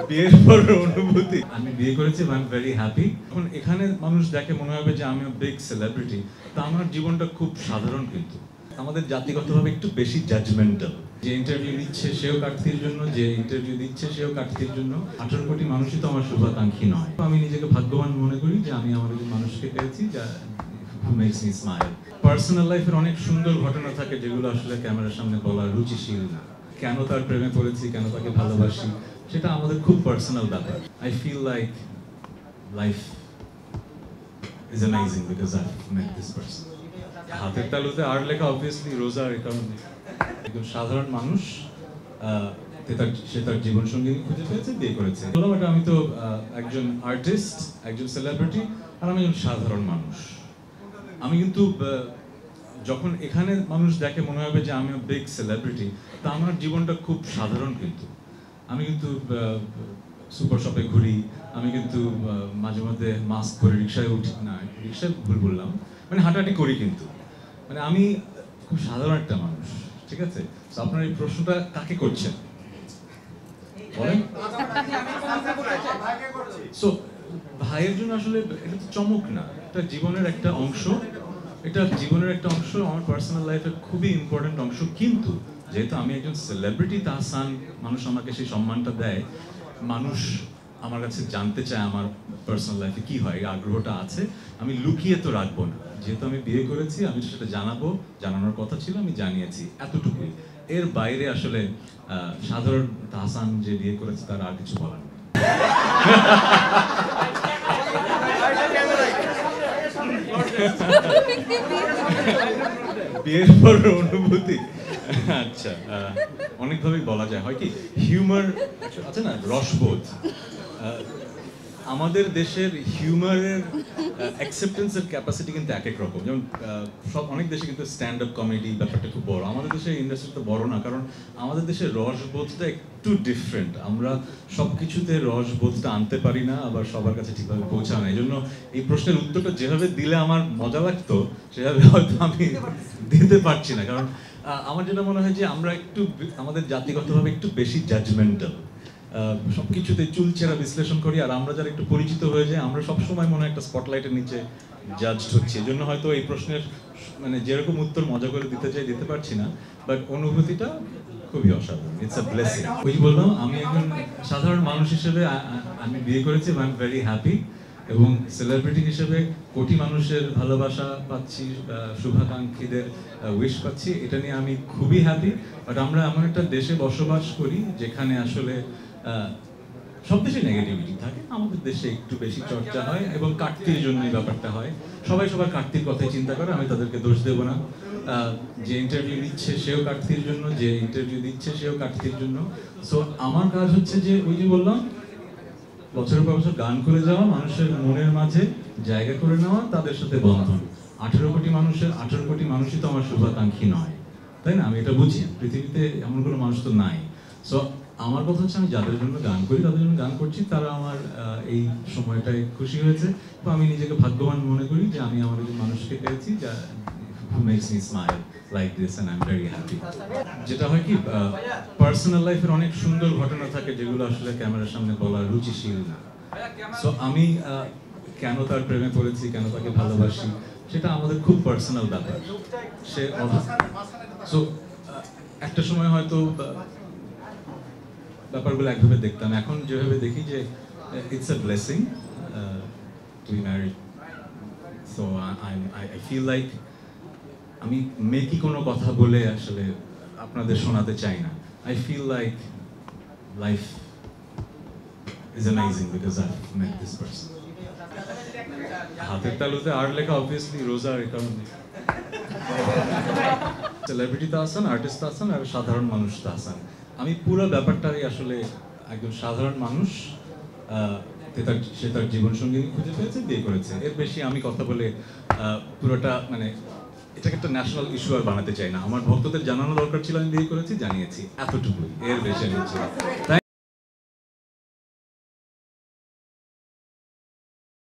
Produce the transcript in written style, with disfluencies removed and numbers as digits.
বিয়ের পর অনুভূতি, আমি বিয়ে করেছি, আই এম ভেরি হ্যাপি। এখন এখানে মানুষ দেখে মনে হবে যে আমি বিগ সেলিব্রিটি, তা আমার জীবনটা খুব সাধারণ। কিন্তু আমাদের জাতিগতভাবে একটু বেশি জাজমেন্টাল। যে ইন্টারভিউ দিচ্ছে সেও কাটতির জন্য, যে ইন্টারভিউ দিচ্ছে সেও কাটতির জন্য। 18 কোটি মানুষই তো আমার শুভাকাঙ্ক্ষী নয়। আমি নিজেকে ভাগ্যবান মনে করি যে আমি আমার একজন মানুষকে পেয়েছি যা who makes me smile। Personal লাইফের অনেক সুন্দর ঘটনা থাকে যেগুলো আসলে ক্যামেরার সামনে বলা রুচিশীল না। কেন তার প্রেমে পড়েছি, কেন তাকে ভালোবাসি, সেটা আমাদের খুব পার্সোনাল ব্যাপার। I feel like life is amazing because I met this person. হাতের তালুতে আর লেখা অবভিয়াসলি রোজা, এই কারণে একজন সাধারণ মানুষ সে তার জীবন সঙ্গী খুঁজে পেয়েছে, বিয়ে করেছে। বললাম এটা, আমি তো একজন আর্টিস্ট, একজন সেলিব্রিটি, আর আমি একজন সাধারণ মানুষ। আমি কিন্তু যখন এখানে মানুষ দেখে মনে হবে যে আমি বিগ সেলিব্রিটি, তা আমার জীবনটা খুব সাধারণ। কিন্তু আমি কিন্তু সুপার শপে ঘুরি, আমি কিন্তু মাঝে মধ্যে মাস্ক পরে রিক্সায় উঠি, না রিক্সায় ভুল বললাম, মানে হাঁটাহাঁটি করি। কিন্তু মানে আমি খুব সাধারণ একটা মানুষ, ঠিক আছে? তো আপনার এই প্রশ্নটা কাকে করছেন বলেন? সো ভাইয়ের জন্য আসলে এটা তো চমক না, এটা জীবনের একটা অংশ। এটা জীবনের একটা অংশ, আমার পার্সোনাল লাইফের খুবই ইম্পর্টেন্ট অংশ। কিন্তু যেহেতু আমি একজন সেলিব্রিটি তাহসান, মানুষ আমাকে সেই সম্মানটা দেয়, মানুষ আমার কাছে জানতে চায় আমার পার্সোনাল লাইফে কি হয়, আগ্রহটা আছে, আমি লুকিয়ে তো রাখবো না। যেহেতু আমি বিয়ে করেছি, আমি সেটা জানাবো, জানানোর কথা ছিল, আমি জানিয়েছি, এতটুকুই। এর বাইরে আসলে সাধারণ তাহসান যে বিয়ে করেছে তার আর কিছু বলার নেই। বিয়ের পর অনুভূতি, আচ্ছা, অনেকভাবেই বলা যায়। হয় কি, হিউমার আছে না, রসবোধ। আমাদের দেশের হিউমারের অ্যাকসেপ্টেন্সের ক্যাপাসিটি কিন্তু এক এক রকম। যেমন অনেক দেশে কিন্তু স্ট্যান্ড আপ কমেডি ব্যাপারটা খুব বড়, আমাদের দেশের ইন্ডাস্ট্রি তো বড় না, কারণ আমাদের দেশের রসবোধটা একটু ডিফারেন্ট। আমরা সব কিছুতে রসবোধটা আনতে পারি না, আবার সবার কাছে ঠিকভাবে পৌঁছায় না। এই জন্য এই প্রশ্নের উত্তরটা যেভাবে দিলে আমার মজা লাগতো, সেভাবে হয়তো আমি দিতে পারছি না। কারণ আমার যেটা মনে হয় যে আমরা একটু আমাদের জাতিগতভাবে একটু বেশি জাজমেন্টাল, সবকিছুতে চুলচেরা বিশ্লেষণ করি। আর আমরা যারা একটু পরিচিত হয়ে যাই, আমরা সবসময় মনে হয় একটা স্পটলাইটের নিচে জাজড হচ্ছি। এই জন্য হয়তো এই প্রশ্নের মানে যেরকম উত্তর মজা করে দিতে চাই দিতে পারছি না, বাট অনুভূতিটা খুবই অসাধারণ। It's a blessing. ওই যে বললাম, আমি একজন সাধারণ মানুষ হিসেবে আমি বিয়ে করেছি, আই এম ভেরি হ্যাপি। এবং সেলিব্রিটি হিসেবে কোটি মানুষের ভালোবাসা পাচ্ছি, শুভাকাঙ্ক্ষীদের উইশ পাচ্ছি, এটা নিয়ে আমি খুবই হ্যাপি। বাট আমরা এমন একটা দেশে বসবাস করি যেখানে আসলে সব দেশে নেগেটিভিটি থাকে, আমাদের দেশে একটু বেশি চর্চা হয় এবং কাটতির জন্যই ব্যাপারটা হয়। সবাই সবার কাটতির কথাই চিন্তা করে, আমি তাদেরকে দোষ দেবো না। যে ইন্টারভিউ দিচ্ছে সেও কাটতির জন্য, যে ইন্টারভিউ দিচ্ছে সেও কাটতির জন্য। সো আমার কাজ হচ্ছে যে ওই যে বললাম, বছরের পর বছর গান করে যাওয়া, মানুষের মনের মাঝে জায়গা করে নেওয়া, তাদের সাথে বন্ধন। 18 কোটি মানুষের 18 কোটি মানুষই তো আমার শুভাকাঙ্ক্ষী নয়, তাই না? আমি এটা বুঝি, পৃথিবীতে এমন কোনো মানুষ তো নাই। সো আমার কথা হচ্ছে, আমি যাদের জন্য গান করি, তাদের জন্য গান করছি, তারা আমার এই সময়টায় খুশি হয়েছে। তো আমি নিজেকে ভাগ্যবান মনে করি যে আমি আমার একজন মানুষকে পেয়েছি যা who makes me smile like this and I'm very happy। যেটা হয় কি, পার্সোনাল লাইফের অনেক সুন্দর ঘটনা থাকে যেগুলো আসলে ক্যামেরার সামনে বলা রুচিশীল না। সো আমি কেন তার প্রেমে পড়েছি, কেন তাকে ভালোবাসি, সেটা আমাদের খুব পার্সোনাল ব্যাপার। সে সো একটা সময় হয়তো ব্যাপারগুলো একভাবে দেখতাম, এখন যেভাবে দেখি যে it's a blessing to be married. So I feel like আমি মেকি কোনো কথা বলে আসলে আপনাদের শোনাতে চাই না। I feel like life is amazing because I met this person. হাতের তালুতে আর লেখা অবভিয়াসলি রোজা, এই কারণে। সেলিব্রিটি তাহসান, আর্টিস্ট তাহসান, আর সাধারণ মানুষ তাহসান। আমি পুরো ব্যাপারটাই আসলে একজন সাধারণ মানুষ, সে তার জীবন সঙ্গী খুঁজে পেয়েছে, বিয়ে করেছে। এর বেশি আমি কথা বলে পুরোটা মানে এটাকে একটা ন্যাশনাল ইস্যু আর বানাতে চাই না। আমার ভক্তদের জানানো দরকার ছিল, আমি বিয়ে করেছি, জানিয়েছি, এতটুকুই, এর বেশি আমি